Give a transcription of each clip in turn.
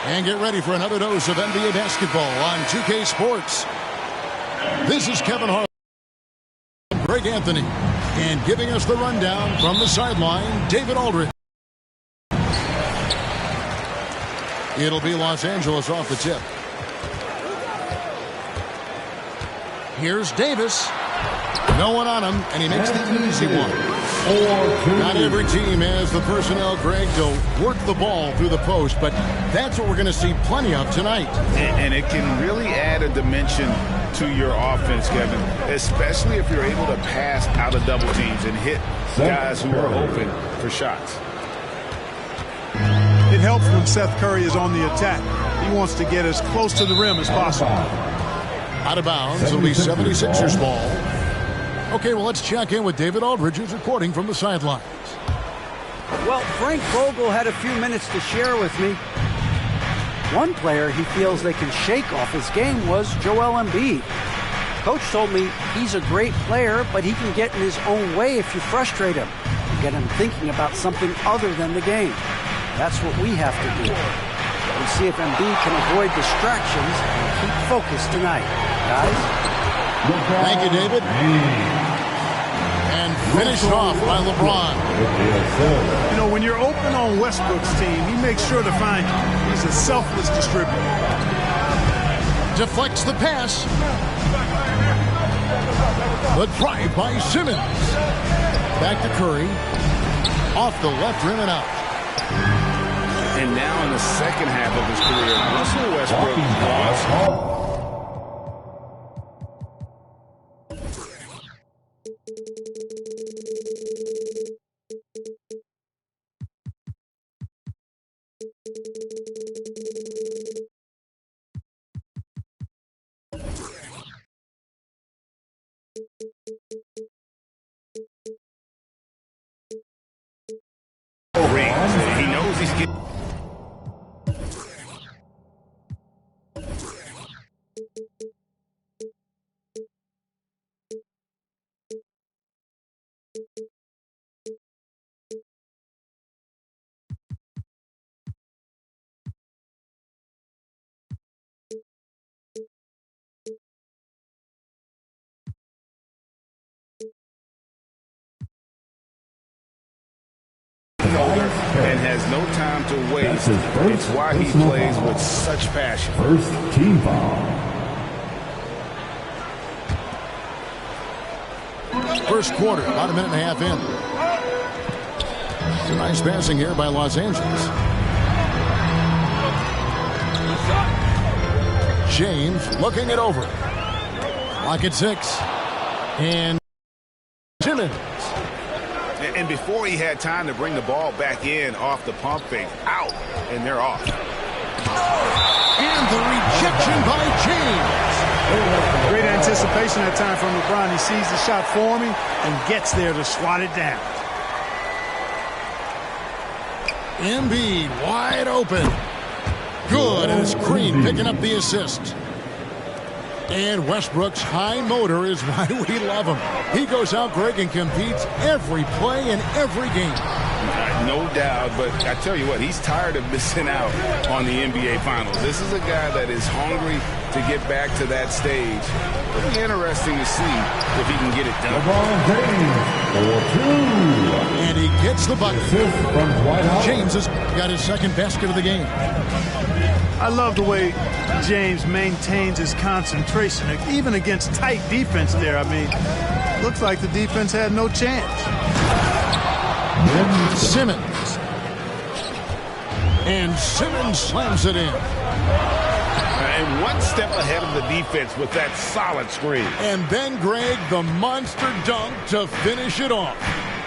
And get ready for another dose of NBA basketball on 2K Sports. This is Kevin Harlan, Greg Anthony, and giving us the rundown from the sideline, David Aldridge. It'll be Los Angeles off the tip. Here's Davis. No one on him, and he makes the easy one. Not every team has the personnel, Greg, to work the ball through the post, but that's what we're going to see plenty of tonight. And it can really add a dimension to your offense, Kevin, especially if you're able to pass out of double teams and hit guys who are open for shots. It helps when Seth Curry is on the attack. He wants to get as close to the rim as possible. Out of bounds, it'll be 76ers ball. Okay, well, let's check in with David Aldridge, who's reporting from the sidelines. Well, Frank Vogel had a few minutes to share with me. One player he feels they can shake off his game was Joel Embiid. Coach told me he's a great player, but he can get in his own way if you frustrate him and get him thinking about something other than the game. That's what we have to do. We'll see if Embiid can avoid distractions and keep focused tonight. Guys? Thank you, David. And finished off by LeBron. You know, when you're open on Westbrook's team, he makes sure to find you. He's a selfless distributor. Deflects the pass. The drive by Simmons. Back to Curry. Off the left rim and out. And now in the second half of his career, Russell Westbrook was he knows he's getting. And has no time to waste. It's why he plays with such passion. First team foul. First quarter, about a minute and a half in. It's a nice passing here by Los Angeles. James looking it over. Clock at 6. And Simmons. And before he had time to bring the ball back in off the pump fake, out, and they're off. And the rejection by James. Great anticipation that time from LeBron. He sees the shot forming and gets there to swat it down. Embiid wide open. Good, and it's Green picking up the assist. And Westbrook's high motor is why we love him. He goes out, Greg, and competes every play in every game. No doubt, but I tell you what, he's tired of missing out on the NBA Finals. This is a guy that is hungry to get back to that stage. It'll be interesting to see if he can get it done. And he gets the bucket. James has got his second basket of the game. I love the way James maintains his concentration, even against tight defense there. I mean, looks like the defense had no chance. Simmons. And Simmons slams it in. And one step ahead of the defense with that solid screen. And then, Greg, the monster dunk to finish it off.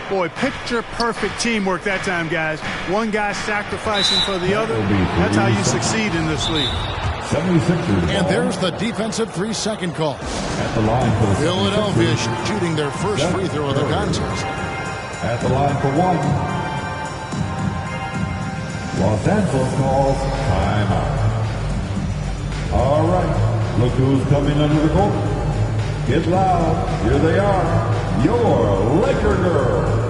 Boy, picture-perfect teamwork that time, guys. One guy sacrificing for the other. That's how you succeed in this league. 76ers. And there's the defensive 3-second call. At the line for the Philadelphia shooting their first free throw of the contest. At the line for one. Los Angeles calls timeout. All right, look who's coming under the court. Get loud. Here they are, your Laker girls.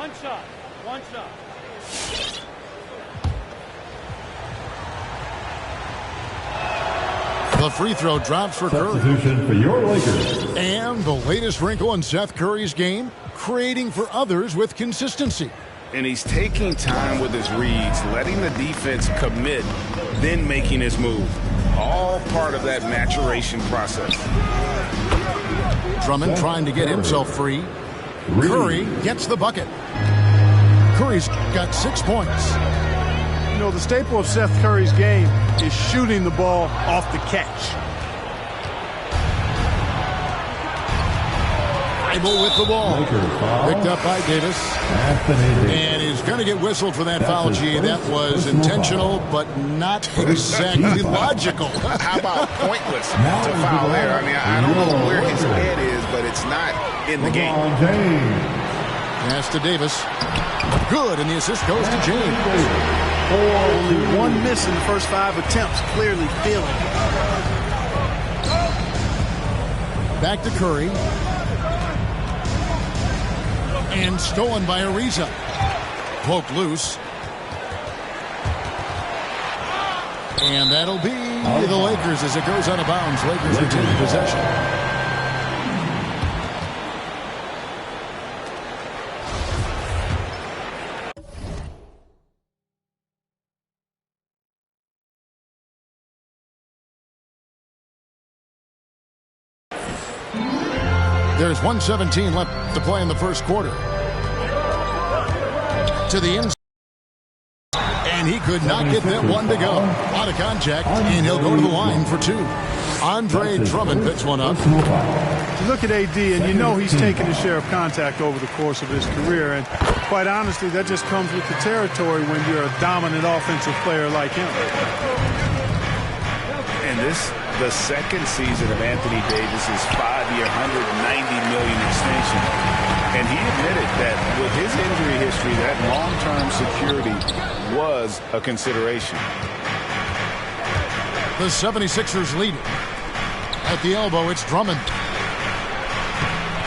One shot. One shot. The free throw drops for Curry. Substitution for your Lakers. And the latest wrinkle in Seth Curry's game, creating for others with consistency. And he's taking time with his reads, letting the defense commit, then making his move. All part of that maturation process. Drummond trying to get himself free. Curry gets the bucket. Curry's got 6 points. You know, the staple of Seth Curry's game is shooting the ball off the catch. Bible with the ball. Picked up by Davis. And he's going to get whistled for that foul, G. That was intentional, but not exactly logical. How about pointless to foul there? I mean, I don't know where his head is, but it's not in the game. Pass to Davis. Good, and the assist goes to James. Only one miss in the first 5 attempts, clearly feeling. Back to Curry. And stolen by Ariza. Poked loose. And that'll be the Lakers as it goes out of bounds. Lakers retain possession. There's 1:17 left to play in the first quarter. To the inside. And he could not get that one to go. Out of contact, and he'll go to the line for 2. Andre Drummond picks one up. You look at AD, and you know he's taken his share of contact over the course of his career. And quite honestly, that just comes with the territory when you're a dominant offensive player like him. And the second season of Anthony Davis's 5-year, $190 million extension. And he admitted that with his injury history, that long-term security was a consideration. The 76ers lead. At the elbow, it's Drummond.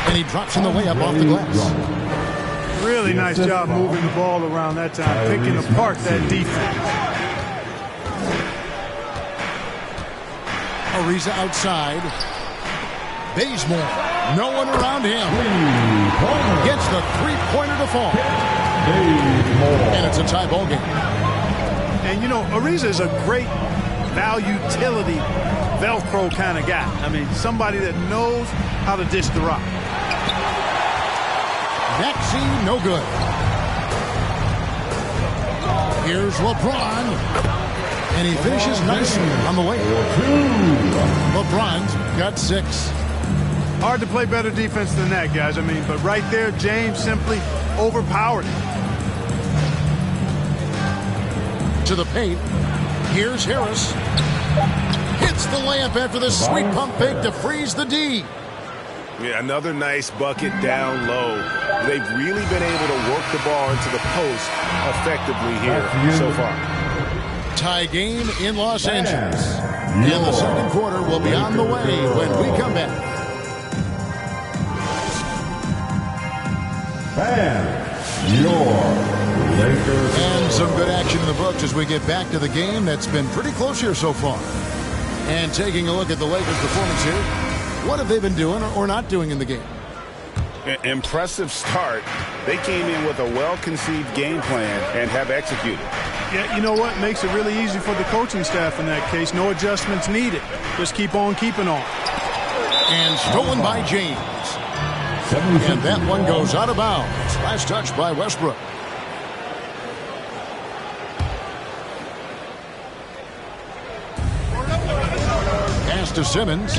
And he drops in the layup off the glass. Really nice job moving the ball around that time, picking apart that defense. Ariza outside. Bazemore. No one around him. Gets the three-pointer to fall. And it's a tie ball game. And, you know, Ariza is a great value-utility Velcro kind of guy. I mean, somebody that knows how to dish the rock. Maxey, no good. Here's LeBron. And he finishes nicely on the way. LeBron's got 6. Hard to play better defense than that, guys. I mean, but right there, James simply overpowered it. To the paint. Here's Harris. Hits the layup after the sweet pump fake to freeze the D. Yeah, another nice bucket down low. They've really been able to work the ball into the post effectively here so far. Tie game in Los Angeles. And the second quarter will be on the way when we come back. And your Lakers. And some good action in the books as we get back to the game that's been pretty close here so far. And taking a look at the Lakers' performance here, what have they been doing or not doing in the game? Impressive start. They came in with a well-conceived game plan and have executed. Yeah, you know what? Makes it really easy for the coaching staff in that case. No adjustments needed. Just keep on keeping on. And stolen by James. And that one goes out of bounds. Last touch by Westbrook. Pass to Simmons.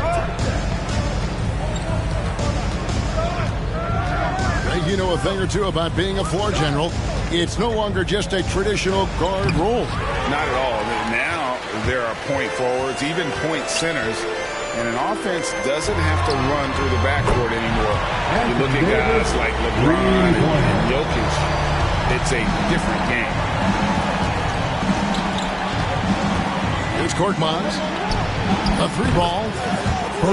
You know a thing or two about being a floor general. It's no longer just a traditional guard role. Not at all. Now there are point forwards, even point centers, and an offense doesn't have to run through the backcourt anymore. You look at guys like LeBron and Jokic, it's a different game. Here's Korkmaz. A 3 ball.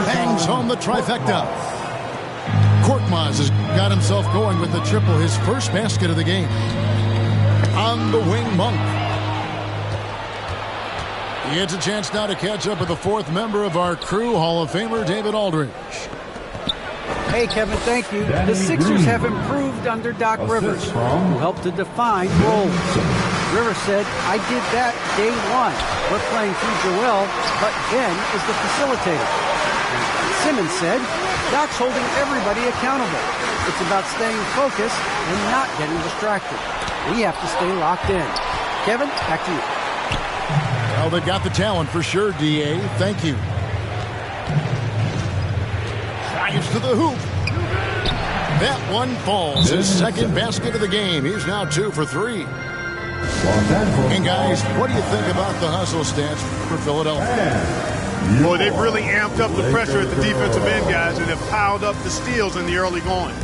Hangs home the trifecta. Korkmaz has got himself going with the triple, his first basket of the game. On the wing, Monk. He gets a chance now to catch up with the fourth member of our crew, Hall of Famer David Aldridge. Hey, Kevin, thank you. The Sixers have improved under Doc Rivers, who helped to define roles. Rivers said, I did that day one. We're playing through Joel, but Ben is the facilitator. And Simmons said, Doc's holding everybody accountable. It's about staying focused and not getting distracted. We have to stay locked in. Kevin, back to you. Well, they got the talent for sure, D.A. Thank you. Drives to the hoop. That one falls. His second basket of the game. He's now 2 for 3. And guys, what do you think about the hustle stats for Philadelphia? Boy, they've really amped up the pressure at the defensive end, guys, and have piled up the steals in the early going.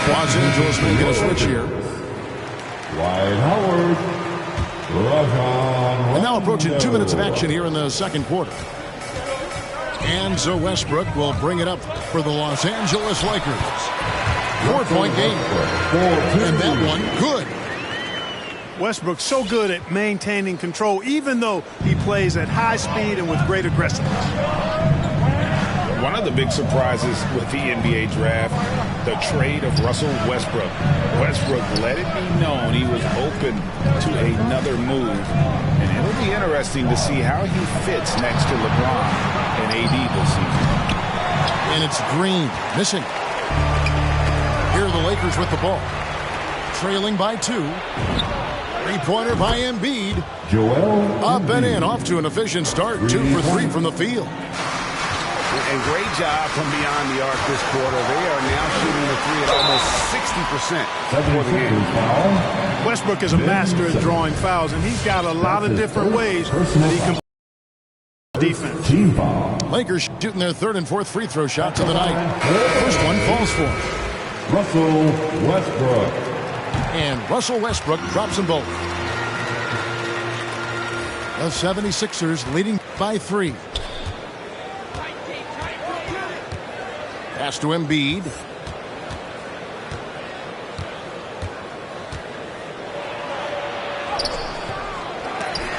Los Angeles making a switch here. Dwight Howard. And now approaching 2 minutes of action here in the second quarter. And so Westbrook will bring it up for the Los Angeles Lakers. 4-point game. And that one good. Westbrook's so good at maintaining control, even though he plays at high speed and with great aggressiveness. One of the big surprises with the NBA draft, the trade of Russell Westbrook. Westbrook let it be known he was open to another move. And it'll be interesting to see how he fits next to LeBron and AD this season. And it's Green missing. Here are the Lakers with the ball. Trailing by 2. Three-pointer by Embiid. Joel. Up and in, off to an efficient start. 2 for 3 from the field. And great job from beyond the arc this quarter. They are now shooting the three at almost 60% for the game. Westbrook is a master at drawing fouls, and he's got a lot of different ways that he can play defense. Team foul. Lakers shooting their third and fourth free throw shots of the night. First one falls for him. Russell Westbrook. And Russell Westbrook drops them both. The 76ers leading by 3. Pass to Embiid.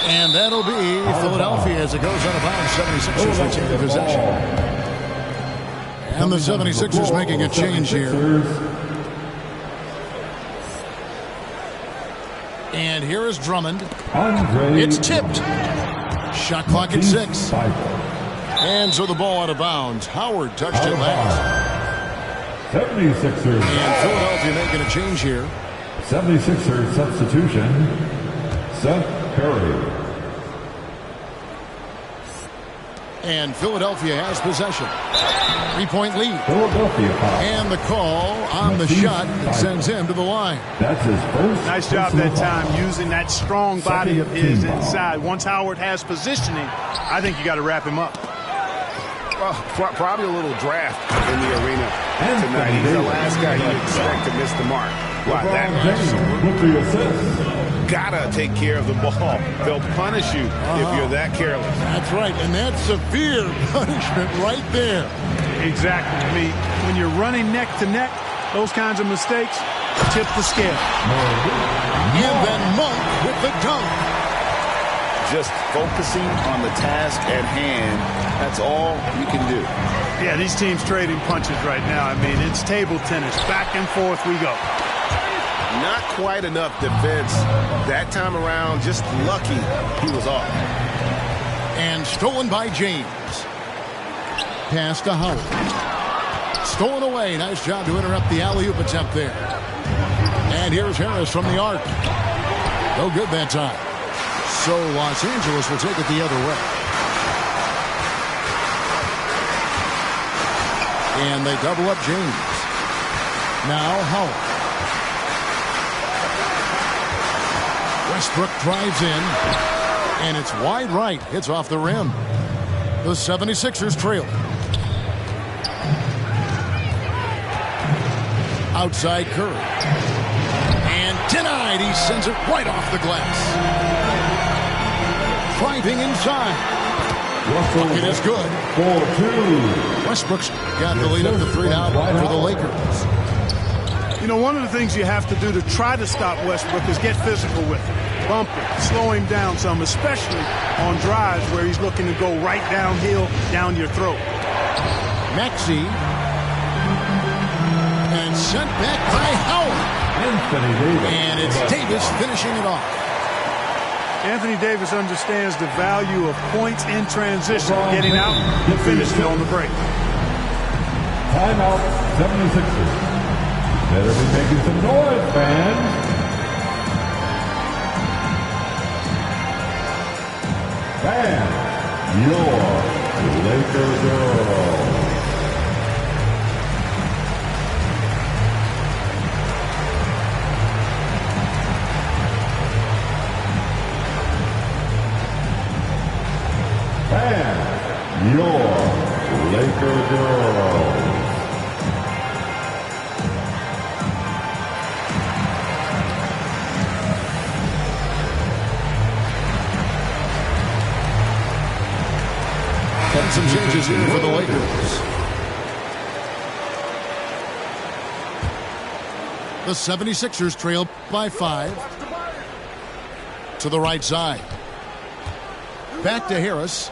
And that'll be Philadelphia as it goes out of bounds. 76ers retain possession. And the 76ers making a change here. And here is Drummond. It's tipped. Shot clock at 6. And so the ball out of bounds. Howard touched it last. 76ers. And Philadelphia making a change here. 76ers substitution. Seth Curry. And Philadelphia has possession. 3-point lead. Philadelphia foul. And the call on the shot that sends him to the line. That's his first. Nice job that time using that strong body of his inside. Once Howard has positioning, I think you got to wrap him up. Well, probably a little draft in the arena tonight. He's the last guy you expect to miss the mark. Wow, that with the assist. Gotta take care of the ball. They'll punish you if you're that careless. That's right, and that's severe punishment right there. Exactly. I mean, when you're running neck to neck, those kinds of mistakes tip the scale. And then Monk with the dunk. Just focusing on the task at hand. That's all you can do. Yeah, these teams trading punches right now. I mean, it's table tennis. Back and forth we go. Not quite enough defense that time around. Just lucky he was off. And stolen by James. Pass to Howard. Stolen away. Nice job to interrupt the alley-oop attempt there. And here's Harris from the arc. No good that time. So Los Angeles will take it the other way. And they double up James. Now Howard. Westbrook drives in. And it's wide right. Hits off the rim. The 76ers trail. Outside Curry. And denied. He sends it right off the glass. Driving inside. It is good. 4-2. Westbrook's got the lead up to 3 now for the Lakers. You know, one of the things you have to do to try to stop Westbrook is get physical with him. Bump him, slow him down some, especially on drives where he's looking to go right downhill, down your throat. Maxey. And sent back by Howard. Anthony Davis. And it's Davis finishing it off. Anthony Davis understands the value of points in transition, getting out and finishing on the break. Timeout, 76ers. Better be making some noise, fans. Fans, your Laker girl. And your Laker girls. And some changes here for the Lakers. The 76ers trail by 5. To the right side. Back to Harris.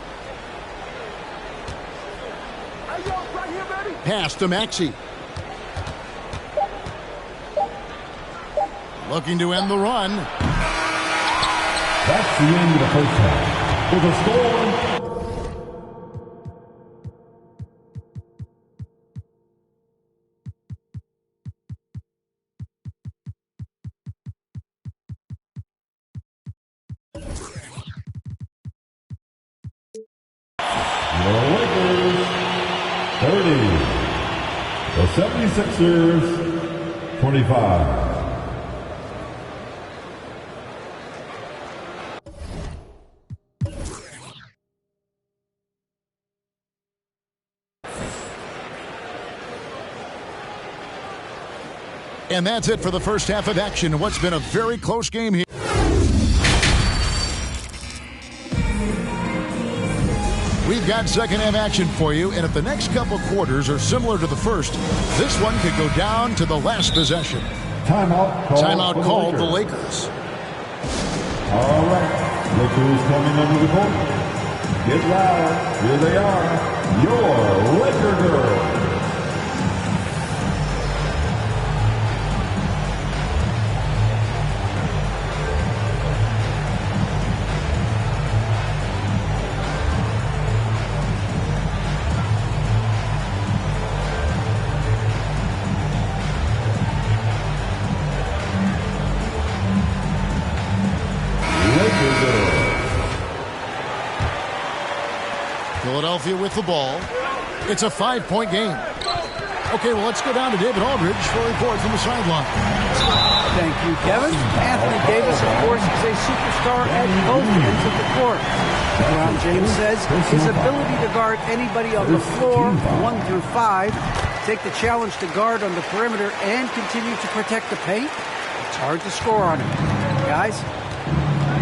Pass to Maxey. Looking to end the run. That's the end of the first half. With a score. The Lakers 30. The 76ers 25. And that's it for the first half of action. What's been a very close game here. We've got second half action for you, and if the next couple quarters are similar to the first, this one could go down to the last possession. Timeout called the Lakers. All right. Look who's coming under the court. Get loud. Here they are. Your Laker girls. Philadelphia with the ball. It's a 5-point game. Okay, well, let's go down to David Aldridge for a report from the sideline. Thank you, Kevin. Anthony Davis, of course, is a superstar at both ends of the court. LeBron James says his ability to guard anybody on the floor, 1 through 5, take the challenge to guard on the perimeter and continue to protect the paint. It's hard to score on him. Guys?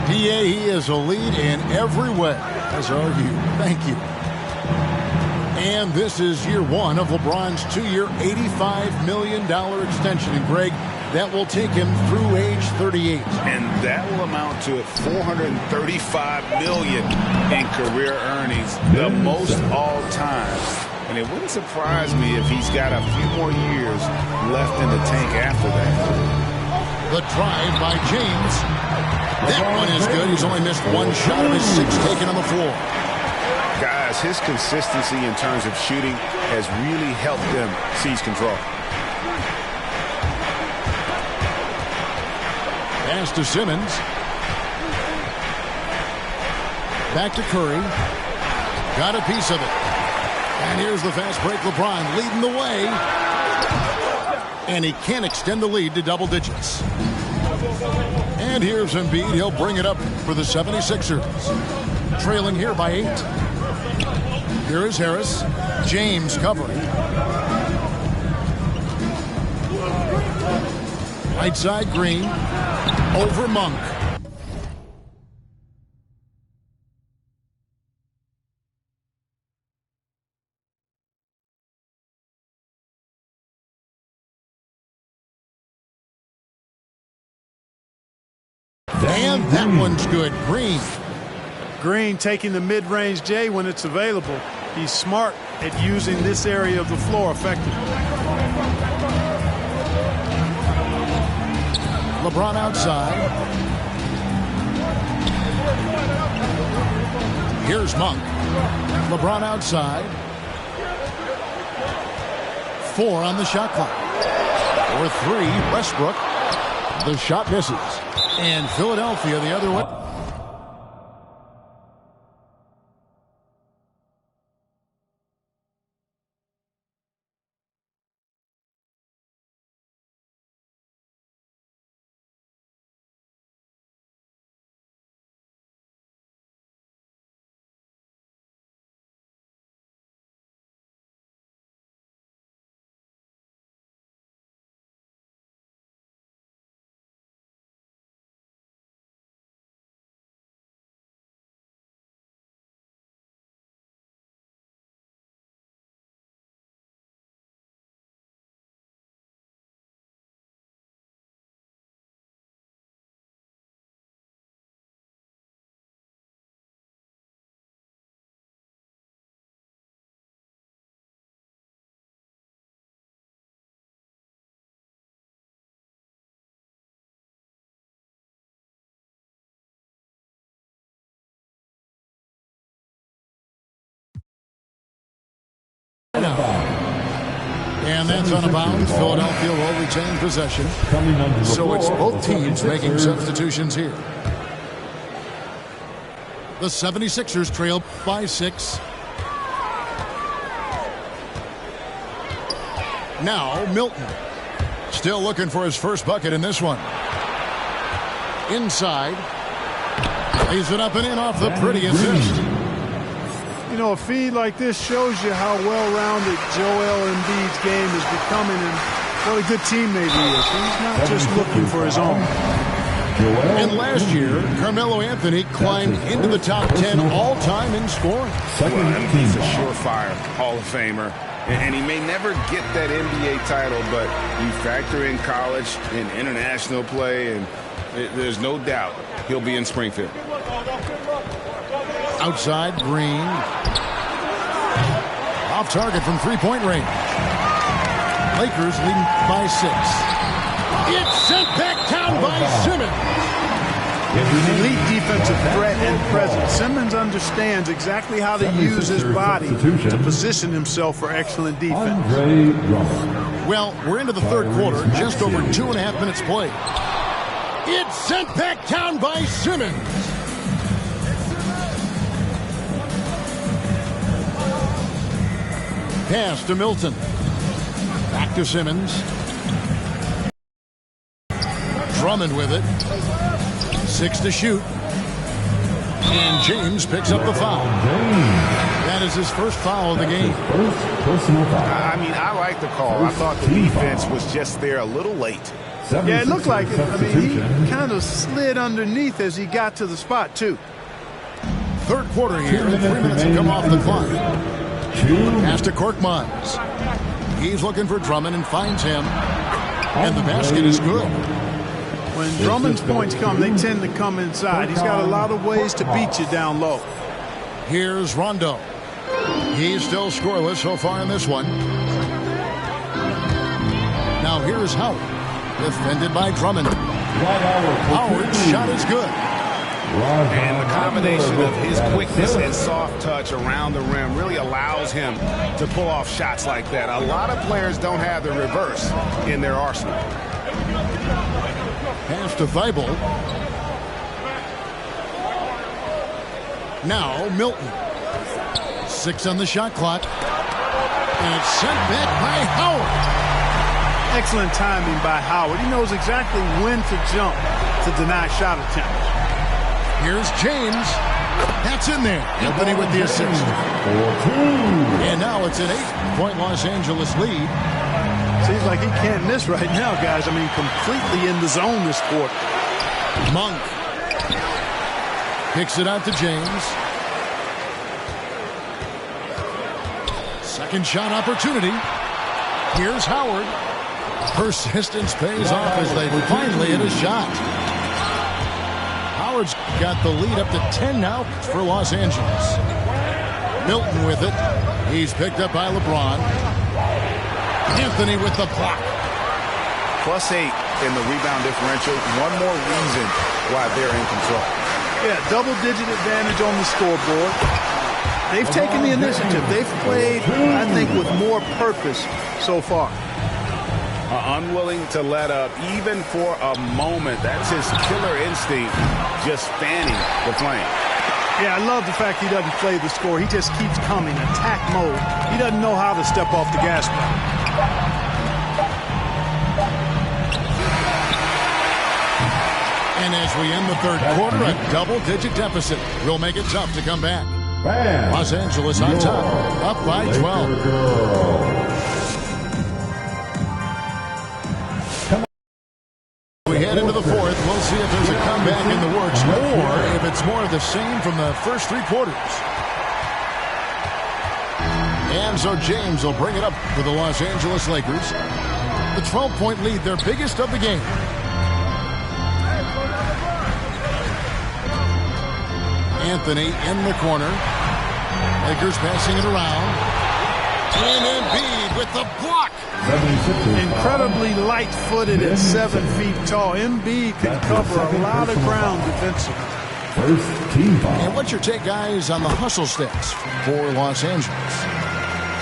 PA, he is a lead in every way, as are you. Thank you. And this is year one of LeBron's 2-year, $85 million extension. And Greg, that will take him through age 38. And that will amount to $435 million in career earnings, the most all time. And it wouldn't surprise me if he's got a few more years left in the tank after that. The drive by James. That one is good. He's only missed one shot of his 6 taken on the floor. Guys, his consistency in terms of shooting has really helped them seize control. Pass to Simmons. Back to Curry. Got a piece of it. And here's the fast break. LeBron leading the way. And he can't extend the lead to double digits. And here's Embiid. He'll bring it up for the 76ers. Trailing here by 8. Here is Harris. James covering. Right side Green. Over Monk. And that one's good. Green. Green taking the mid-range J when it's available. He's smart at using this area of the floor effectively. LeBron outside. Here's Monk. LeBron outside. 4 on the shot clock. For 3, Westbrook. The shot misses. And Philadelphia the other way. And that's on a bounce. Philadelphia will retain possession. So it's both teams making substitutions here. The 76ers trail by 6. Now Milton. Still looking for his first bucket in this one. Inside. Lays it up and in off the pretty assist. You know, a feed like this shows you how well-rounded Joel Embiid's game is becoming and what a good teammate he is. He's not just looking for his own. And last year, Carmelo Anthony climbed into the top 10 all-time in scoring. Well, he's a surefire Hall of Famer. And he may never get that NBA title, but you factor in college and international play, and there's no doubt he'll be in Springfield. Outside, Green. Off target from three-point range. Lakers leading by 6. It's sent back down by Simmons. Elite defensive threat and presence. Simmons understands exactly how to use his body to position himself for excellent defense. Well, we're into the third quarter, just over 2.5 minutes played. It's sent back down by Simmons. Pass to Milton. Back to Simmons. Drummond with it. 6 to shoot. And James picks up the foul. That is his first foul of the game. I mean, I like the call. I thought the defense was just there a little late. Yeah, it looked like it. I mean, he kind of slid underneath as he got to the spot, too. Third quarter here, and 3 minutes have come off the clock. Pass to Korkmaz. He's looking for Drummond and finds him. And the basket is good. When Drummond's points come, they tend to come inside. He's got a lot of ways to beat you down low. Here's Rondo. He's still scoreless so far in this one. Now here's Howard. Defended by Drummond. Howard's shot is good. And the combination of his quickness and soft touch around the rim really allows him to pull off shots like that. A lot of players don't have the reverse in their arsenal. Pass to Thibault. Now Milton. 6 on the shot clock. And it's sent back by Howard. Excellent timing by Howard. He knows exactly when to jump to deny shot attempts. Here's James. That's in there. Anthony with the assist. And now it's an 8-point Los Angeles lead. Seems like he can't miss right now, guys. I mean, completely in the zone this quarter. Monk kicks it out to James. Second shot opportunity. Here's Howard. Persistence pays off as they finally hit a shot. Howard's got the lead up to 10 now for Los Angeles. Milton with it. He's picked up by LeBron. Anthony with the block. +8 in the rebound differential. One more reason why they're in control. Yeah, double-digit advantage on the scoreboard. They've taken the initiative. They've played, I think, with more purpose so far. Unwilling to let up even for a moment. That's his killer instinct, just fanning the flame. Yeah, I love the fact he doesn't play the score. He just keeps coming, attack mode. He doesn't know how to step off the gas pedal. And as we end the third quarter, a double-digit deficit will make it tough to come back. Los Angeles on top, up by 12. We head into the fourth. We'll see if there's a comeback in the works or if it's more of the same from the first three quarters. And so James will bring it up for the Los Angeles Lakers. The 12-point lead, their biggest of the game. Anthony in the corner. Lakers passing it around. And Embiid with the block. Incredibly light-footed at 7 feet tall. Embiid can cover a lot of ground defensively. First team foul. And what's your take, guys, on the hustle stats for Los Angeles?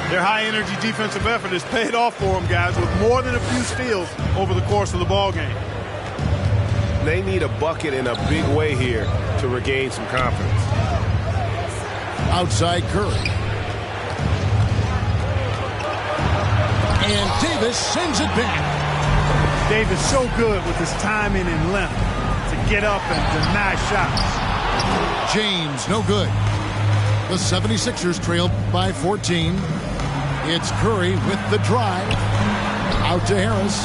Their high-energy defensive effort has paid off for them, guys, with more than a few steals over the course of the ball game. They need a bucket in a big way here to regain some confidence. Outside Curry. And Davis sends it back. Davis so good with his timing and length to get up and deny shots. James, no good. The 76ers trail by 14. It's Curry with the drive. Out to Harris.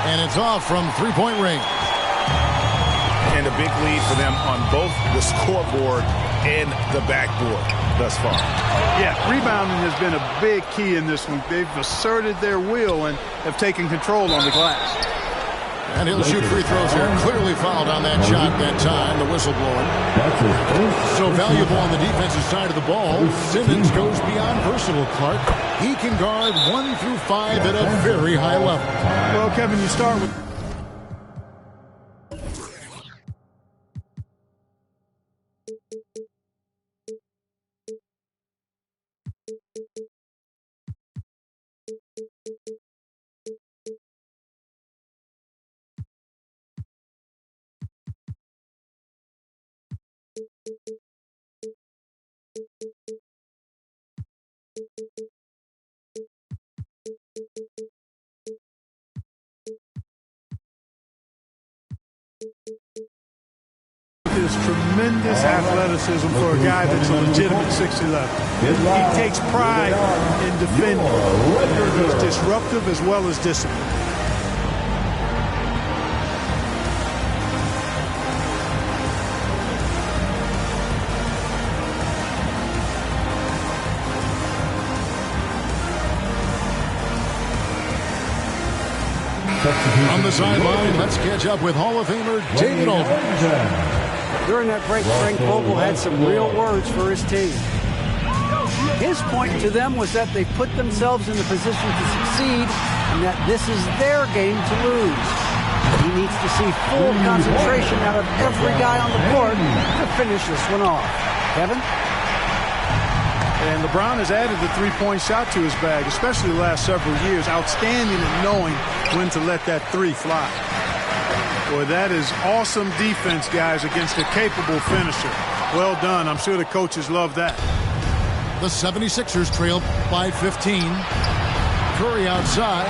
And it's off from three-point range. And a big lead for them on both the scoreboard and the backboard thus far. Yeah, rebounding has been a big key in this one. They've asserted their will and have taken control on the glass. And he'll shoot free throws here. Clearly fouled on that shot that time, the whistle blowing. So valuable on the defensive side of the ball. Simmons goes beyond versatile, Clark. He can guard 1 through 5 at a very high level. Well, Kevin, you start with... Is tremendous athleticism for a guy that's a legitimate 6'11". He takes pride in defending. He's disruptive as well as disciplined. On the sideline, let's catch up with Hall of Famer David Aldridge. During that break, Frank Vogel had some real words for his team. His point to them was that they put themselves in the position to succeed and that this is their game to lose. He needs to see full concentration out of every guy on the court to finish this one off. Kevin? And LeBron has added the three-point shot to his bag, especially the last several years. Outstanding at knowing when to let that three fly. Boy, that is awesome defense, guys, against a capable finisher. Well done. I'm sure the coaches love that. The 76ers trail by 15. Curry outside.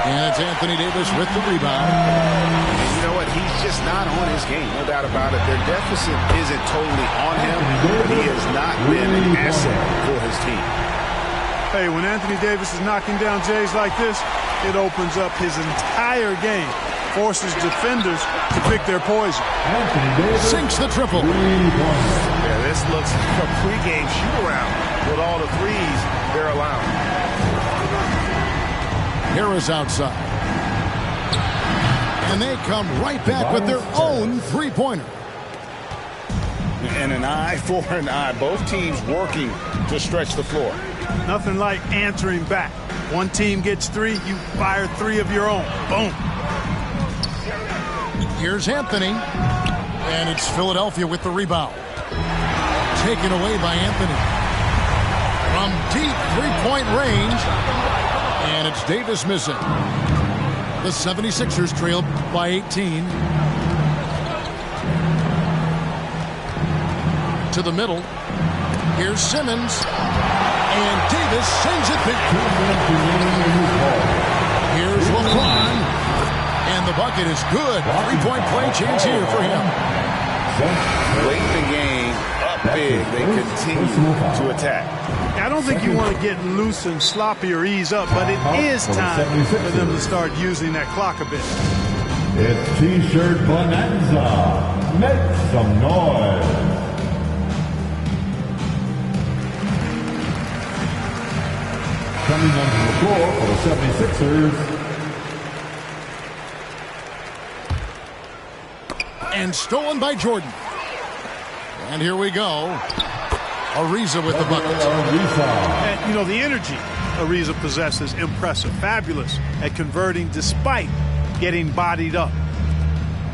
And it's Anthony Davis with the rebound. And you know what? He's just not on his game. No doubt about it. Their deficit isn't totally on him, but he has not been an asset for his team. Hey, when Anthony Davis is knocking down Jays like this, it opens up his entire game. Forces defenders to pick their poison. Sinks the triple. Yeah, this looks like a pregame shoot-around with all the threes they're allowing. Harris outside. And they come right back with their own three-pointer. And an eye for an eye. Both teams working to stretch the floor. Nothing like answering back. One team gets three, you fire three of your own. Boom. Here's Anthony. And it's Philadelphia with the rebound. Taken away by Anthony. From deep three-point range. And it's Davis missing. The 76ers trail by 18. To the middle. Here's Simmons. And Davis sends it back. Here's LeBron. And the bucket is good. Three-point play chance here for him. Late in the game, up big, they continue to attack. I don't think you want to get loose and sloppy or ease up, but it is time for them to start using that clock a bit. It's T-shirt bonanza. Make some noise. Coming onto the floor for the 76ers. And stolen by Jordan. And here we go. Ariza with the bucket. And, you know, the energy Ariza possesses, impressive, fabulous at converting despite getting bodied up.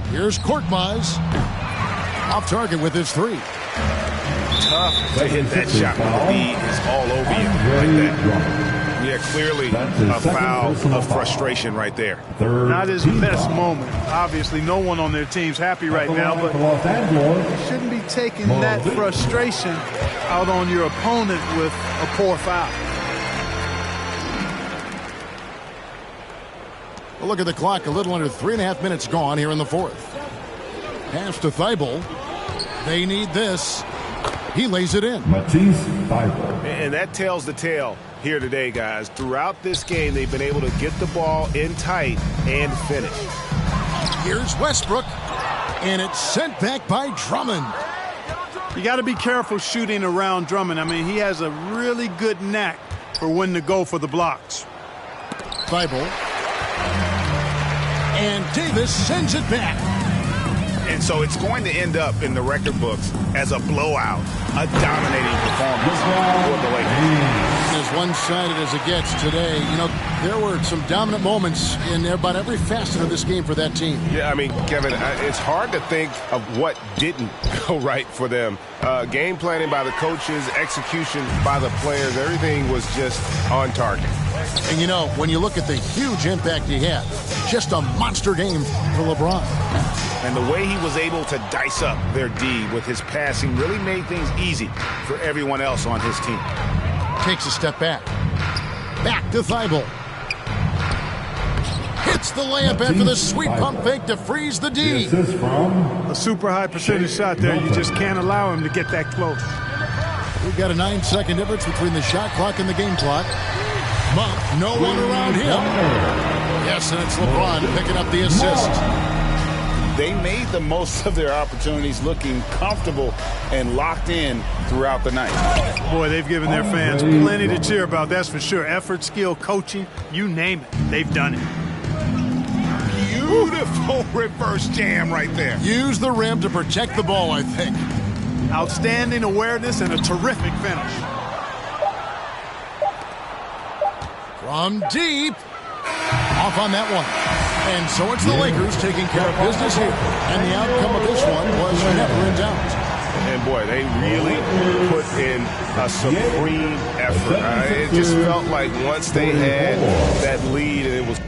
Here's Korkmaz. Off target with his three. Tough to hit that shot when the lead is all over you like that. Yeah, clearly a foul of frustration right there. Not his best moment. Obviously, no one on their team's happy right now, but you shouldn't be taking that frustration out on your opponent with a poor foul. Well, look at the clock. A little under 3.5 minutes gone here in the fourth. Pass to Thibault. They need this. He lays it in. Matisse Thybulle. And that tells the tale here today, guys. Throughout this game, they've been able to get the ball in tight and finish. Here's Westbrook. And it's sent back by Drummond. You got to be careful shooting around Drummond. I mean, he has a really good knack for when to go for the blocks. Thibault. And Davis sends it back. And so it's going to end up in the record books as a blowout, a dominating performance for the Lakers. As one-sided as it gets today, you know, there were some dominant moments in about every facet of this game for that team. Yeah, I mean, Kevin, it's hard to think of what didn't go right for them. Game planning by the coaches, execution by the players, everything was just on target. And, you know, when you look at the huge impact he had, just a monster game for LeBron. And the way he was able to dice up their D with his passing really made things easy for everyone else on his team. Takes a step back. Back to Thibault. Hits the layup after the sweet pump fake to freeze the D. This is from A super high percentage shot there. You just can't allow him to get that close. We've got a 9-second difference between the shot clock and the game clock. Monk, no one around him. Yes, and it's LeBron picking up the assist. They made the most of their opportunities, looking comfortable and locked in throughout the night. Boy, they've given their fans plenty to cheer about, that's for sure. Effort, skill, coaching, you name it. They've done it. Beautiful reverse jam right there. Use the rim to protect the ball, I think. Outstanding awareness and a terrific finish. From deep. Off on that one. And so it's the Lakers taking care of business here. And the outcome of this one was never in doubt. And boy, they really put in a supreme effort. It just felt like once they had that lead and it was